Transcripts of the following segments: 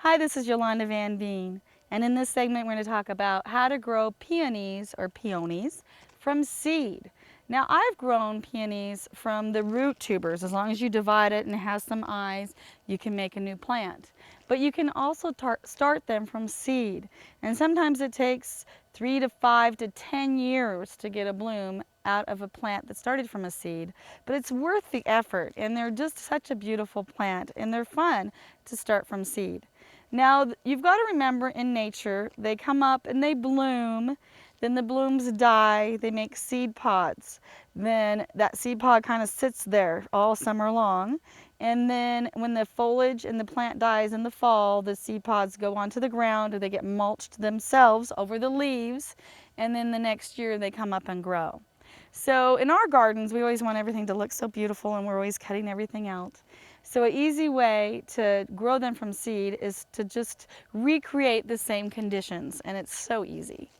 Hi, this is Yolanda Vanveen, and in this segment we're going to talk about how to grow peonies or peonies from seed. Now I've grown peonies from the root tubers. As long as you divide it and it has some eyes, you can make a new plant. But you can also start them from seed, and sometimes it takes 3 to 5 to 10 years to get a bloom out of a plant that started from a seed, but it's worth the effort, and they're just such a beautiful plant, and they're fun to start from seed. Now, you've got to remember in nature, they come up and they bloom, then the blooms die, they make seed pods. Then that seed pod kind of sits there all summer long. And then when the foliage and the plant dies in the fall, the seed pods go onto the ground or they get mulched themselves over the leaves. And then the next year they come up and grow. So in our gardens, we always want everything to look so beautiful and we're always cutting everything out. So an easy way to grow them from seed is to just recreate the same conditions, and it's so easy.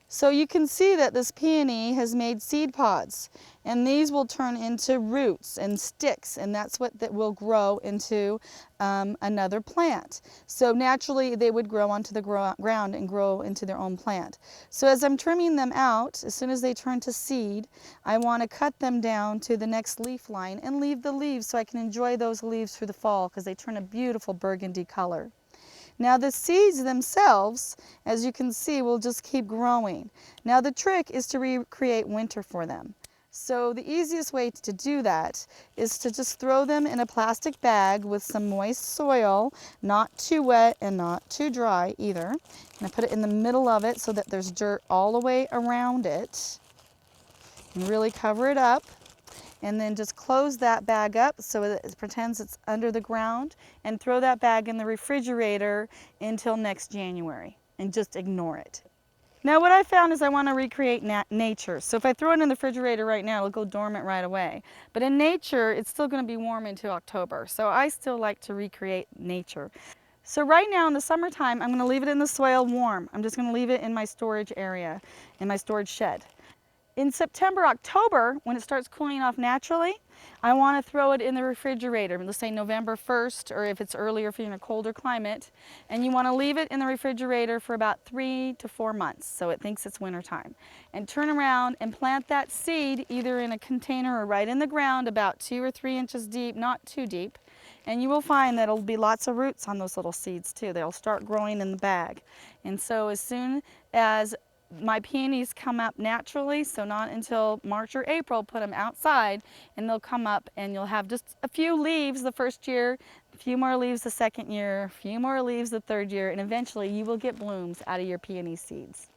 So you can see that this peony has made seed pods, and these will turn into roots and sticks, and that's what that will grow into another plant. So naturally they would grow onto the ground and grow into their own plant. So as I'm trimming them out, as soon as they turn to seed, I want to cut them down to the next leaf line and leave the leaves so I can enjoy those leaves through the fall because they turn a beautiful burgundy color. Now the seeds themselves, as you can see, will just keep growing. Now the trick is to recreate winter for them. So the easiest way to do that is to just throw them in a plastic bag with some moist soil, not too wet and not too dry either. And I put it in the middle of it so that there's dirt all the way around it. And really cover it up. And then just close that bag up so it pretends it's under the ground, and throw that bag in the refrigerator until next January and just ignore it. Now what I found is I want to recreate nature. So if I throw it in the refrigerator right now, it'll go dormant right away. But in nature, it's still going to be warm into October. So I still like to recreate nature. So right now in the summertime, I'm going to leave it in the soil warm. I'm just going to leave it in my storage area, in my storage shed. In September, October, when it starts cooling off naturally, I want to throw it in the refrigerator. Let's say November 1st, or if it's earlier, if you're in a colder climate. And you want to leave it in the refrigerator for about 3 to 4 months, so it thinks it's wintertime. And turn around and plant that seed either in a container or right in the ground, about 2 or 3 inches deep, not too deep. And you will find that there'll be lots of roots on those little seeds too. They'll start growing in the bag. And so as soon as my peonies come up naturally, so not until March or April, put them outside and they'll come up, and you'll have just a few leaves the first year, a few more leaves the second year, a few more leaves the third year, and eventually you will get blooms out of your peony seeds.